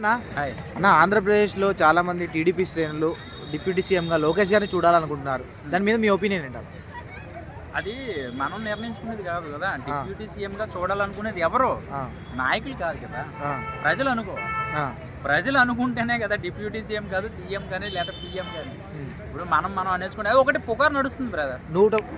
అన్న అన్న ఆంధ్రప్రదేశ్లో చాలామంది టీడీపీ శ్రేణులు డిప్యూటీ సీఎంగా లోకేష్ గారిని చూడాలనుకుంటున్నారు. దాని మీద మీ ఒపీనియన్ ఏంటారు? అది మనం నిర్ణయించుకునేది కాదు కదా. డిప్యూటీ సీఎం గా చూడాలనుకునేది ఎవరు? నాయకులు కాదు కదా, ప్రజలు అనుకో. ప్రజలు అనుకుంటేనే కదా డిప్యూటీ సీఎం కాదు, సీఎం కానీ లేదా పిఎం కానీ. ఇప్పుడు మనం అనేసుకుంటే ఒకటి పుకారు నడుస్తుంది బ్రదర్.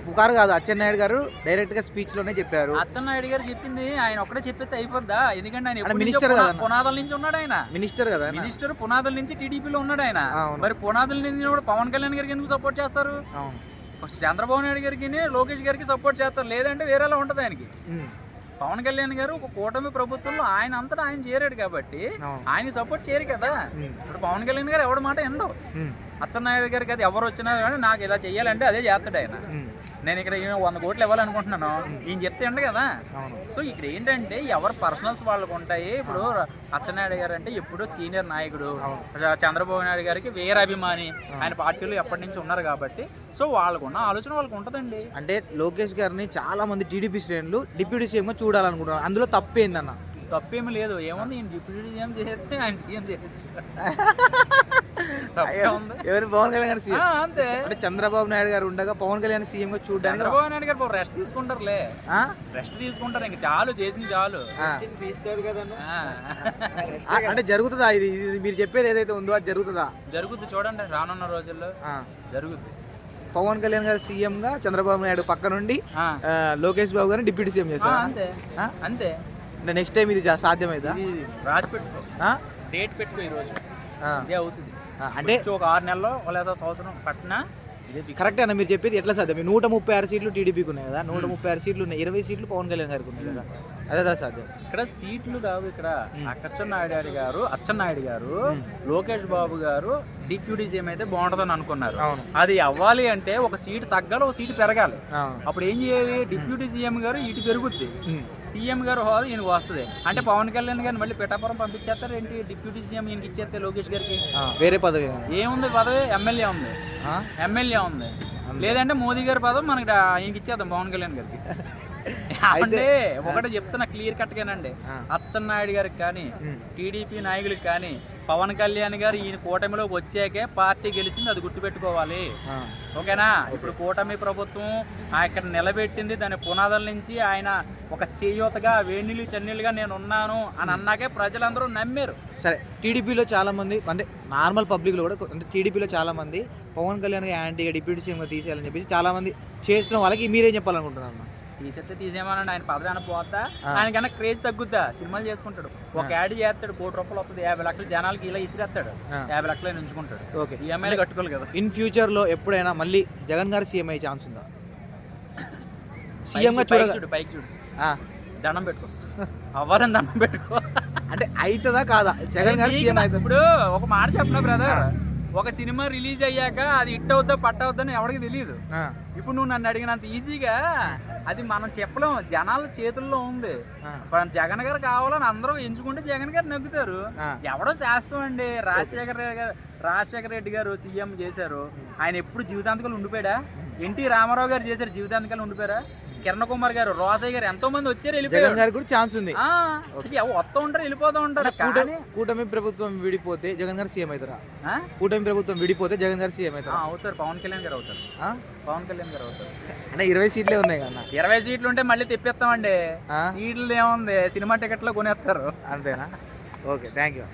పుకారు కాదు, అచ్చెన్నాయుడు గారు డైరెక్ట్ గా స్పీచ్ లోనే చెప్పారు. అచ్చెన్నాయుడు గారు చెప్పింది ఆయన ఒక్కడే చెప్పేస్తే అయిపోద్దా? ఎందుకంటే ఆయన మినిస్టర్ పునాదుల నుంచి ఉన్నాడు. ఆయన మినిస్టర్ కదా, మినిస్టర్ పునాదుల నుంచి టీడీపీలో ఉన్నాడు ఆయన. మరి పునాదుల నుంచి కూడా పవన్ కళ్యాణ్ గారికి ఎందుకు సపోర్ట్ చేస్తారు? చంద్రబాబు నాయుడు గారికి లోకేష్ గారికి సపోర్ట్ చేస్తారు, లేదంటే వేరేలా ఉంటుంది ఆయనకి. పవన్ కళ్యాణ్ గారు ఒక కూటమి ప్రభుత్వంలో ఆయన అంతటా ఆయన చేరాడు కాబట్టి ఆయన సపోర్ట్ చేయరు కదా. ఇప్పుడు పవన్ కళ్యాణ్ గారు ఎవరి మాట ఎండవు. అచ్చెన్నాయుడు గారికి అది ఎవరు వచ్చినా కానీ నాకు ఇలా చెయ్యాలంటే అదే చేస్తాడు ఆయన. నేను ఇక్కడ 100 కోట్లు ఇవ్వాలనుకుంటున్నాను, ఈయన చెప్తే అండి కదా. సో ఇక్కడ ఏంటంటే ఎవరు పర్సనల్స్ వాళ్ళకు ఉంటాయి. ఇప్పుడు అచ్చెన్నాయుడు గారు అంటే ఎప్పుడు సీనియర్ నాయకుడు, చంద్రబాబు నాయుడు గారికి వేరే అభిమాని, ఆయన పార్టీలో ఎప్పటి నుంచి ఉన్నారు కాబట్టి సో వాళ్ళకున్న ఆలోచన వాళ్ళకు ఉంటుందండి. అంటే లోకేష్ గారిని చాలా మంది టీడీపీ శ్రేణులు డిప్యూటీ సీఎంగా చూడాలనుకుంటున్నారు. అందులో తప్పేందన్న? తప్పేమీ లేదు. ఏముంది, ఈయన డిప్యూటీ సీఎం చేస్తే ఆయన సీఎం చేయొచ్చు. ఎవరు? పవన్ కళ్యాణ్ గారు సీఎం అంతే. అంటే చంద్రబాబు నాయుడు గారు ఉండగా పవన్ కళ్యాణ్ సీఎం గా చూడడానికి చంద్రబాబు నాయుడు గారు రెస్ట్ తీసుకుంటారులే, రెస్ట్ తీసుకుంటారు. ఇంకా చాలు, చేసింది చాలు. తీసుకోదు కదా. అంటే జరుగుతుందా ఇది? మీరు చెప్పేది ఏదైతే ఉందో అది జరుగుతుందా? జరుగుద్ది, చూడండి రానున్న రోజుల్లో జరుగుద్ది. పవన్ కళ్యాణ్ గారు సీఎం గా, చంద్రబాబు నాయుడు పక్క నుండి లోకేష్ బాబు గారిని డిప్యూటీ సీఎం చేస్తారు. అంతే అంతే. అంటే నెక్స్ట్ టైం ఇది సాధ్యమైందా? రాసి పెట్టుకో, డేట్ పెట్టుకో, ఈ రోజు ఇదే అవుతుంది. అంటే ఒక 6 నెలల్లో లేదా సంవత్సరం పట్టినా కరెక్ట్ అన్న మీరు చెప్పేది. ఎట్లా సాధ్యం? 136 సీట్లు టీడీపీకి ఉన్నాయి కదా, 136 సీట్లు ఉన్నాయి, 20 సీట్లు పవన్ కళ్యాణ్ గారికి ఉన్నాయి కదా, అదే సాధ్యం. ఇక్కడ సీట్లు కాదు, ఇక్కడ అచ్చెన్నాయుడు గారు లోకేష్ బాబు గారు డిప్యూటీ సీఎం అయితే బాగుంటుందని అనుకున్నారు. అది అవ్వాలి అంటే ఒక సీటు తగ్గాలి, ఒక సీటు పెరగాలి. అప్పుడు ఏం చేయాలి? డిప్యూటీ సీఎం గారు ఇటు పెరుగుద్ది, సీఎం గారు హోదా ఈయనకు వస్తుంది. అంటే పవన్ కళ్యాణ్ గారిని మళ్ళీ పిఠాపురం పంపించేస్తారు ఏంటి? డిప్యూటీ సీఎం ఈయనకి ఇచ్చేస్తే లోకేష్ గారికి వేరే పదవి ఏముంది? పదవి ఎమ్మెల్యే ఉంది, లేదంటే మోదీ గారి పదవి మనకి ఈయనకి ఇచ్చేద్దాం పవన్ కళ్యాణ్ గారికి. అంటే ఒకటే చెప్తున్నా క్లియర్ కట్ గానండి, అచ్చెన్నాయుడు గారికి కానీ టీడీపీ నాయకులకి కానీ పవన్ కళ్యాణ్ గారు ఈయన కూటమిలోకి వచ్చాకే పార్టీ గెలిచింది, అది గుర్తుపెట్టుకోవాలి. ఓకేనా? ఇప్పుడు కూటమి ప్రభుత్వం ఇక్కడ నిలబెట్టింది దాని పునాదుల నుంచి. ఆయన ఒక చేయూతగా వేణీళ్ళు చన్నీళ్ళుగా నేను ఉన్నాను అని అన్నాకే ప్రజలందరూ నమ్మారు. సరే, టీడీపీలో చాలా మంది, అంటే నార్మల్ పబ్లిక్లో కూడా, అంటే టీడీపీలో చాలా మంది పవన్ కళ్యాణ్ యాంటీగా డిప్యూటీ సీఎంగా తీసేయాలని చెప్పేసి చాలా మంది చేస్తున్న వాళ్ళకి మీరేం చెప్పాలనుకుంటున్నారు? తీసేస్తే తీసేయమనండి, ఆయన పదవి పోతా, ఆయనకన్నా క్రేజ్ తగ్గుద్దా, సినిమాలు చేసుకుంటాడు, ఒక యాడ్ చేస్తాడు, 1 కోటి రూపాయలు వస్తుంది, 50 లక్షలు జనాలకి ఇలా ఇసిరేస్తాడు, 50 లక్షలు ఉంచుకుంటాడు. ఓకే, ఈఎంఐలు కట్టుకోవాలి కదా. ఇన్ ఫ్యూచర్ లో ఎప్పుడైనా మళ్ళీ జగన్ గారు సీఎం అయ్యే ఛాన్స్ ఉందా? సీఎం గా చూడు, పైకి చూడు, దండం పెట్టుకో, అవ్వాలని దండం పెట్టుకో. అంటే అవుతుందా కాదా జగన్ గారు సీఎం అయితే? ఇప్పుడు ఒక మాట చెప్పిన బ్రదర్, ఒక సినిమా రిలీజ్ అయ్యాక అది హిట్ అవుద్దా పట్ట అవుద్దని ఎవరికి తెలియదు. ఇప్పుడు నువ్వు నన్ను అడిగినంత ఈజీగా అది మనం చెప్పలేం, జనాల చేతుల్లో ఉంది. జగన్ గారు కావాలని అందరూ ఎంచుకుంటే జగన్ గారు నగ్గుతారు. ఎవడో శాస్త్రం అండి. రాజశేఖర రెడ్డి గారు సీఎం చేశారు, ఆయన ఎప్పుడు జీవితాంతకాలు ఉండిపోయాడా? ఎన్టీ రామారావు గారు చేశారు, జీవితాంతకాలు ఉండిపోయారా? కిరణ్ కుమార్ గారు, రోసయ్య గారు, ఎంతో మంది వచ్చారు, వెళ్ళిపోయారు. గారు కూడా ఛాన్స్ ఉంది, వస్తూ ఉంటారు, వెళ్ళిపోతూ ఉంటారు. కూటమి ప్రభుత్వం విడిపోతే జగన్ గారు సీఎం అవుతారా? కూటమి ప్రభుత్వం విడిపోతే జగన్ గారు సీఎం అవుతారా? అవుతారు, పవన్ కళ్యాణ్ గారు అవుతారు. పవన్ కళ్యాణ్ గారు అవుతారు. అంటే 20 సీట్లే ఉన్నాయి కదా. 20 సీట్లు ఉంటే మళ్ళీ తెప్పిస్తామండి. సీట్లు ఏముంది, సినిమా టికెట్లో కొనేస్తారు. అంతేనా? Okay, thank you.